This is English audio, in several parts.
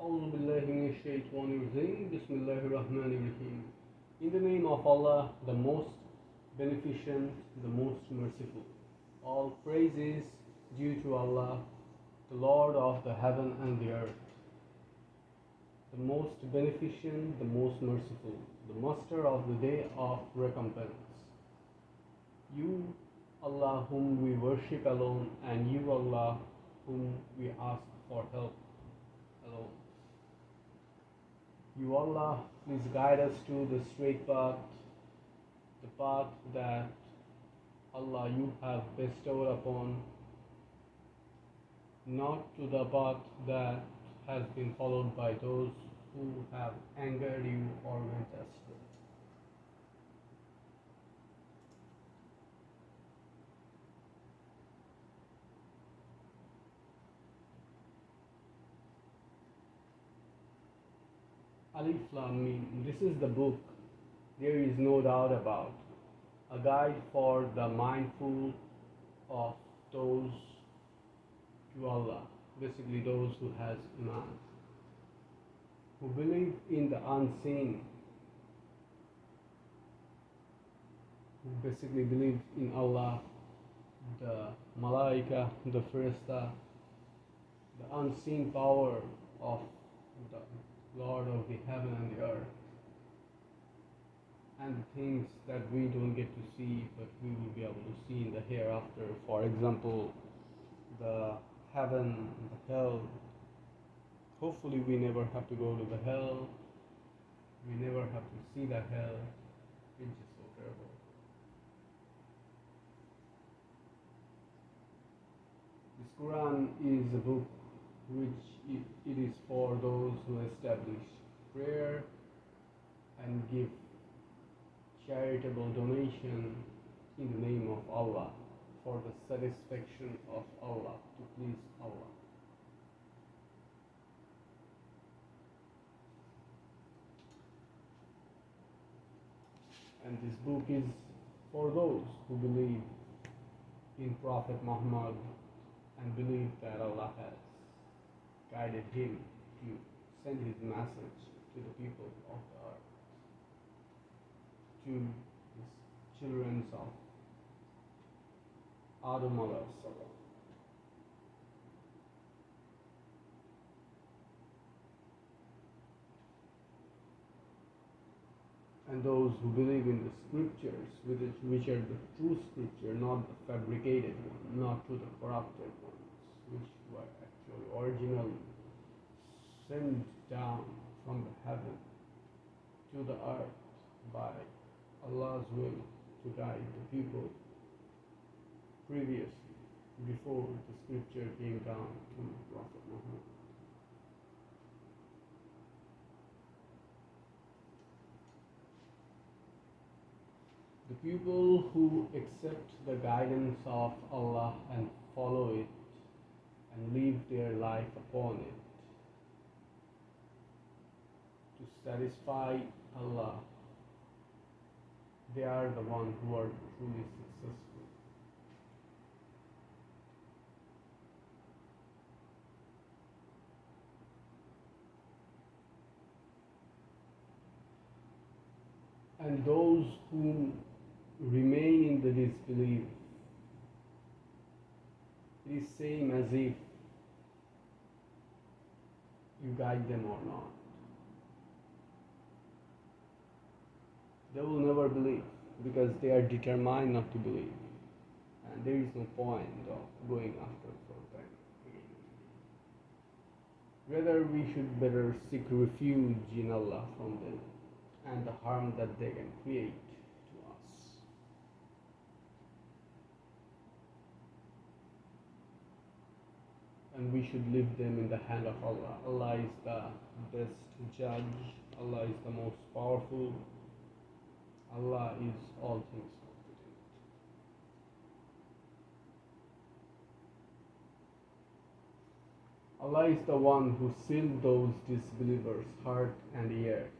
أعوذ بالله من الشيطان الرجيم بسم الله الرحمن الرحيم. In the name of Allah, the most beneficent, the most merciful. All praise is due to Allah, the Lord of the heaven and the earth, the most beneficent, the most merciful, the master of the day of recompense. You, Allah, whom we worship alone, and you, Allah, whom we ask for help alone. You, Allah, please guide us to the straight path, the path that Allah you have bestowed upon, not to the path that has been followed by those who have angered you or went astray. Alif Lam Mim. This is the book, there is no doubt about, a guide for the mindful of those to Allah, basically those who has Iman, who believe in the unseen, who basically believe in Allah, the Malaika, the Farishta, the unseen power of the Lord of the heaven and the earth, and the things that we don't get to see but we will be able to see in the hereafter. For example, the heaven, the hell. Hopefully we never have to go to the hell. We never have to see the hell, which is so terrible. This Quran is a book which it is for those who establish prayer and give charitable donation in the name of Allah, for the satisfaction of Allah, to please Allah. And this book is for those who believe in Prophet Muhammad and believe that Allah has guided him to send his message to the people of the earth, to his children of Adam alayhi salam. And those who believe in the scriptures, which are the true scripture, not the fabricated one, not to the corrupted ones, which were actually originally sent down from the heaven to the earth by Allah's will to guide the people previously, before the scripture came down to Prophet Muhammad. The people who accept the guidance of Allah and follow it and live their life upon it to satisfy Allah, they are the ones who are truly successful. And those who remain in the disbelief, it is same as if you guide them or not. They will never believe because they are determined not to believe, and there is no point of going after for them. Rather, we should better seek refuge in Allah from them and the harm that they can create to us. And we should leave them in the hand of Allah. Allah is the best judge. Allah is the most powerful. Allah is all things competent. Allah is the one who sealed those disbelievers' heart and ear.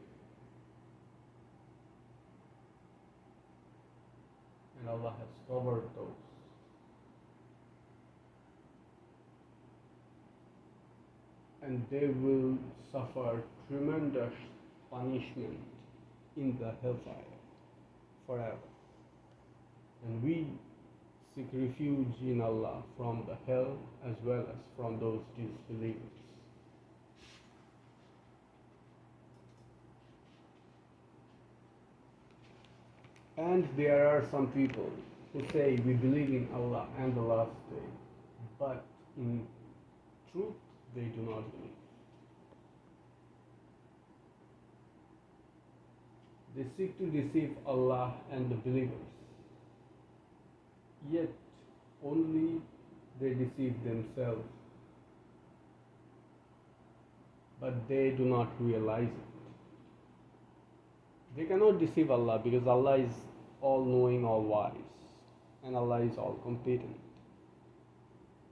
And Allah has covered those. and they will suffer tremendous punishment in the hellfire forever. And we seek refuge in Allah from the hell as well as from those disbelievers. And there are some people who say we believe in Allah and the last day, but in truth they do not believe. They seek to deceive Allah and the believers, yet only they deceive themselves, but they do not realize it. They cannot deceive Allah because Allah is all knowing, all wise, and Allah is all competent.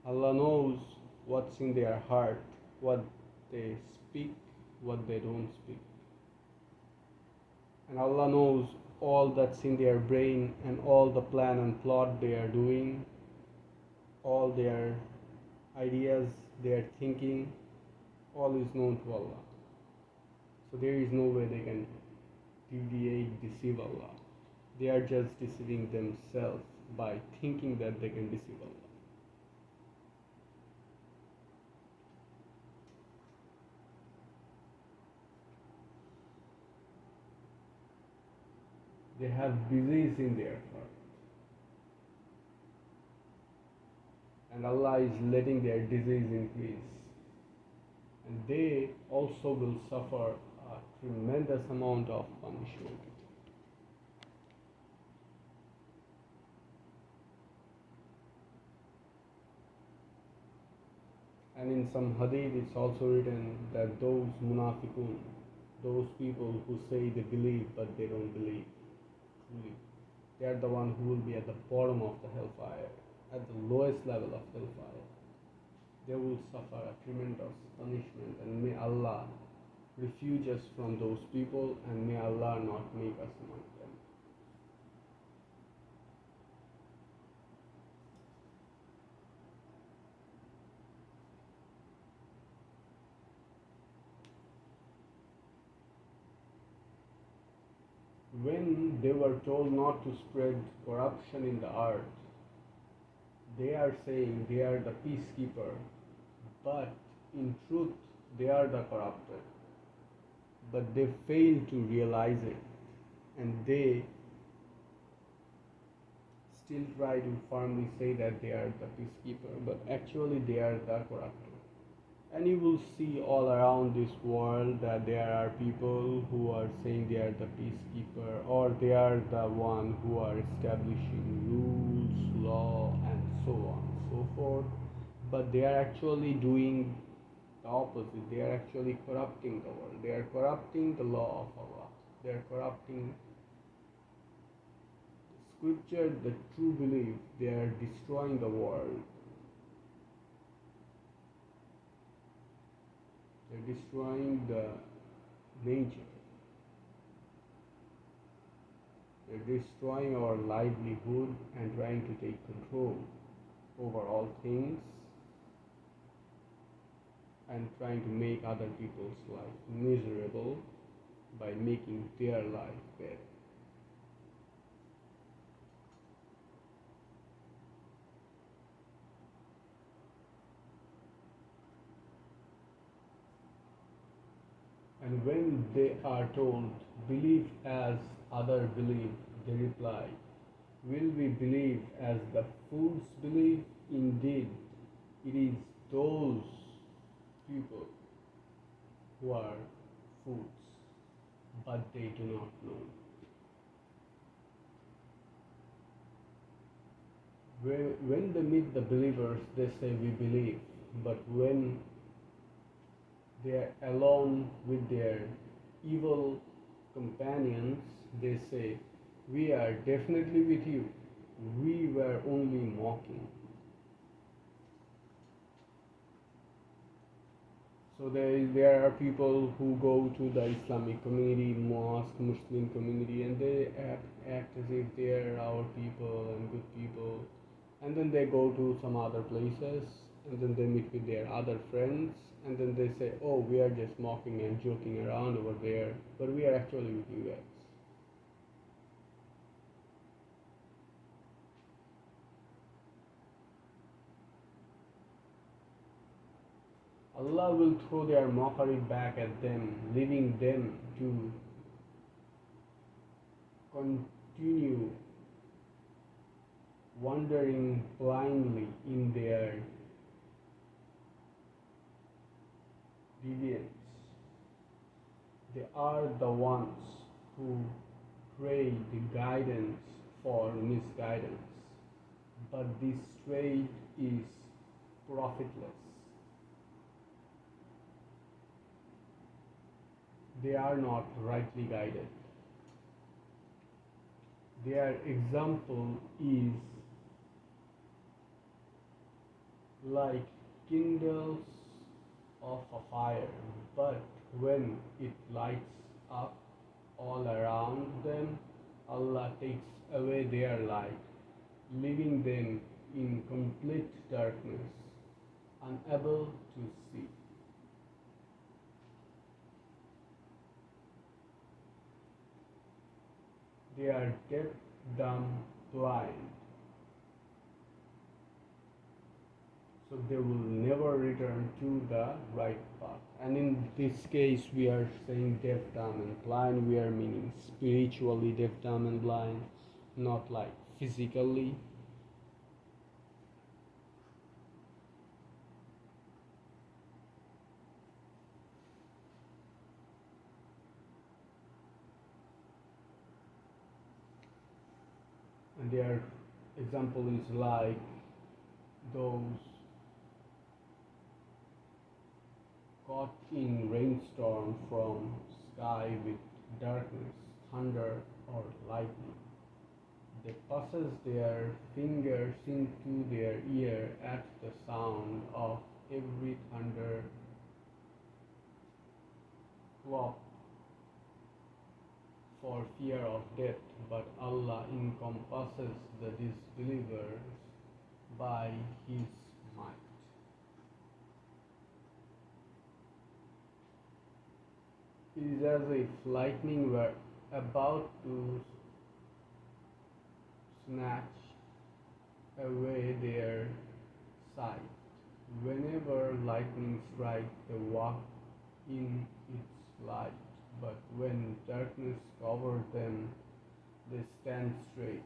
Allah knows what's in their heart, what they speak, what they don't speak. And Allah knows all that's in their brain and all the plan and plot they are doing, all their ideas, their thinking, all is known to Allah. So there is no way they can deviate, deceive Allah. They are just deceiving themselves by thinking that they can deceive Allah. They have disease in their heart. And Allah is letting their disease increase. And they also will suffer a tremendous amount of punishment. And in some hadith it's also written that those munafiqun, those people who say they believe but they don't believe, they are the one who will be at the bottom of the hellfire, at the lowest level of hellfire. They will suffer a tremendous punishment, and may Allah refuge us from those people, and may Allah not make us among them. When they were told not to spread corruption in the earth, they are saying they are the peacekeeper, but in truth they are the corrupted. But they fail to realize it, and they still try to firmly say that they are the peacekeeper, but actually they are the corrupted. And you will see all around this world that there are people who are saying they are the peacekeeper, or they are the one who are establishing rules, law, and so on and so forth. But they are actually doing the opposite. They are actually corrupting the world. They are corrupting the law of Allah. They are corrupting the scripture, the true belief. They are destroying the world. They're destroying the nature. They're destroying our livelihood and trying to take control over all things, and trying to make other people's life miserable by making their life better. And when they are told, believe as other believe, they reply, will we believe as the fools believe? Indeed, it is those people who are fools, but they do not know. When they meet the believers, they say we believe, but when they are alone with their evil companions, they say, we are definitely with you. We were only mocking. So there are people who go to the Islamic community, mosque, Muslim community, and they act as if they are our people and good people. And then they go to some other places and then they meet with their other friends, and then they say, oh, we are just mocking and joking around over there, but we are actually with you guys. Allah will throw their mockery back at them, leaving them to continue wandering blindly in their deviance. They are the ones who pray the guidance for misguidance, but this trade is profitless. They are not rightly guided. Their example is like kindles of a fire, but when it lights up all around them, Allah takes away their light, leaving them in complete darkness, unable to see. They are deaf, dumb, blind, so they will never return to the right path. And in this case, we are saying deaf, dumb, and blind. We are meaning spiritually deaf, dumb, and blind, not like physically. And their example is like those caught in rainstorm from sky with darkness, thunder or lightning. They passes their fingers into their ear at the sound of every thunder clap for fear of death, but Allah encompasses the disbelievers by His might. It is as if lightning were about to snatch away their sight. Whenever lightning strikes, they walk in its light, but when darkness covers them, they stand straight.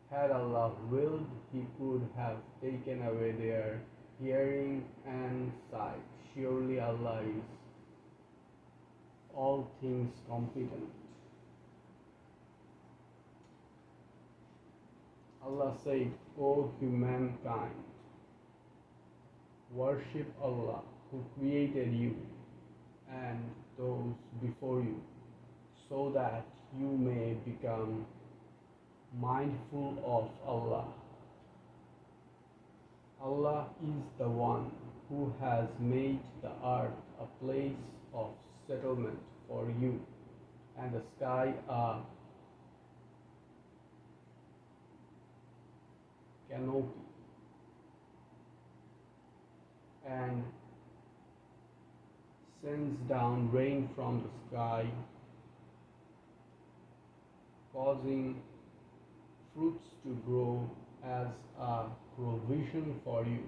Had Allah willed, He could have taken away their hearing and sight. Surely Allah is all things competent. Allah said, O humankind, worship Allah who created you and those before you, so that you may become mindful of Allah. Allah is the one who has made the earth a place of settlement for you, and the sky a canopy, and sends down rain from the sky, causing fruits to grow as a provision for you.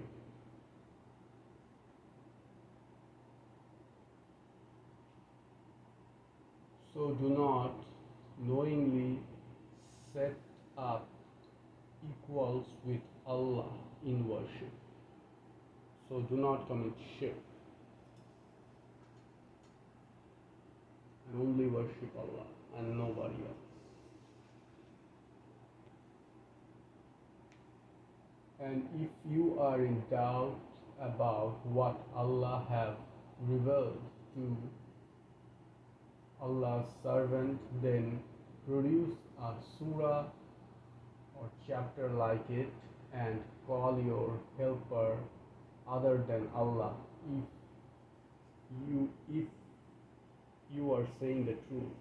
So do not knowingly set up equals with Allah in worship. So do not commit shirk and only worship Allah and nobody else. And if you are in doubt about what Allah have revealed to Allah's servant, then produce a surah or chapter like it and call your helper other than Allah if you are saying the truth.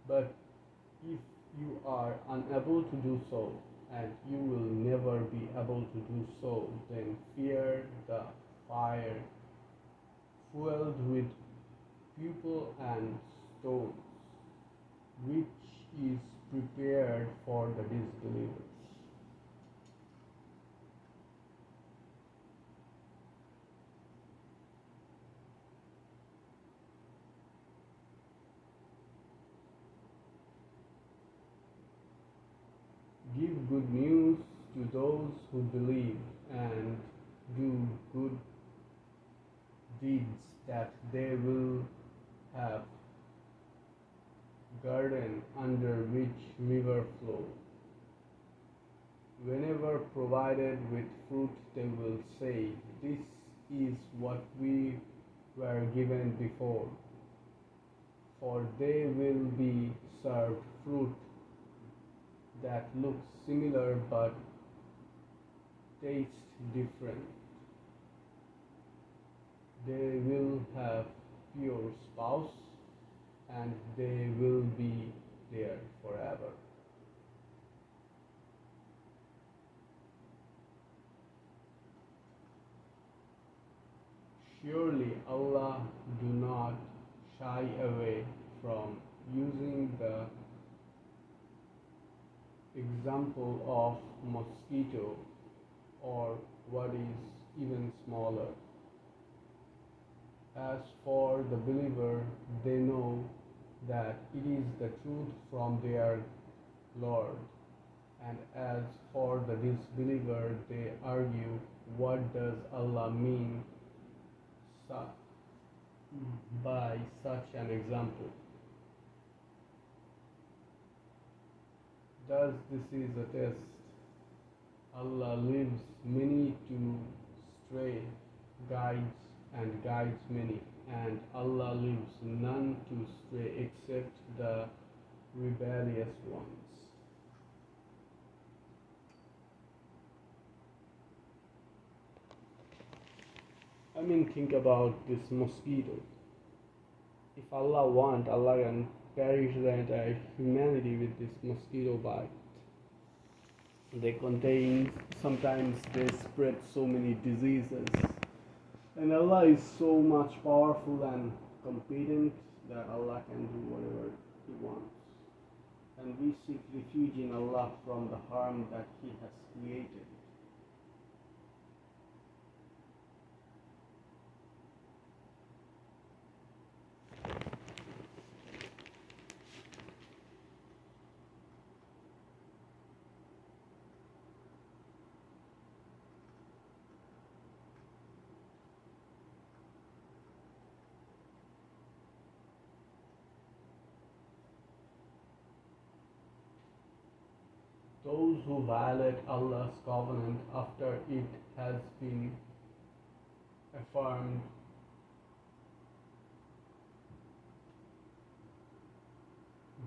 But if you are unable to do so, and you will never be able to do so, then fear the fire fueled with people and stones, which is prepared for the disbelievers. Give good news to those who believe and do good deeds, that they will have garden under which river flow. Whenever provided with fruit, they will say, "This is what we were given before." For they will be served fruit that looks similar but tastes different. They will have pure spouse, and they will be there forever. Surely Allah do not shy away from using the example of mosquito, or what is even smaller. As for the believer, they know that it is the truth from their Lord, and as for the disbeliever, they argue, what does Allah mean by such an example? Thus, this is a test. Allah leaves many to stray, guides and guides many, and Allah leaves none to stray except the rebellious ones. Think about this mosquito. If Allah want, Allah can perish the entire humanity with this mosquito bite. They contain, sometimes they spread so many diseases. And Allah is so much powerful and competent that Allah can do whatever He wants. And we seek refuge in Allah from the harm that He has created. Those who violate Allah's covenant after it has been affirmed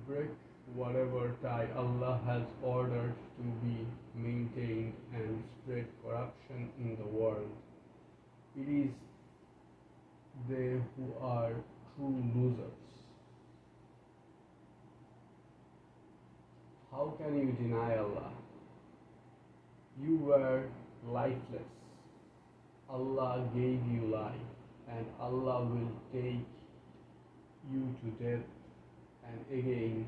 break whatever tie Allah has ordered to be maintained and spread corruption in the world. It is they who are true losers. How can you deny Allah? You were lifeless. Allah gave you life, and Allah will take you to death and again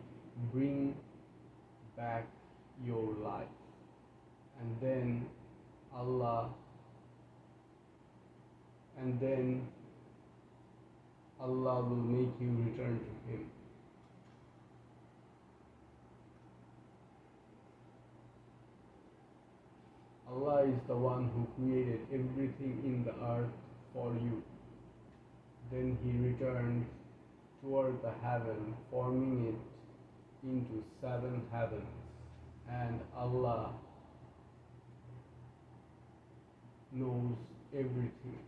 bring back your life. And then Allah will make you return to Him. Allah is the one who created everything in the earth for you. Then He returned toward the heaven, forming it into 7 heavens. And Allah knows everything.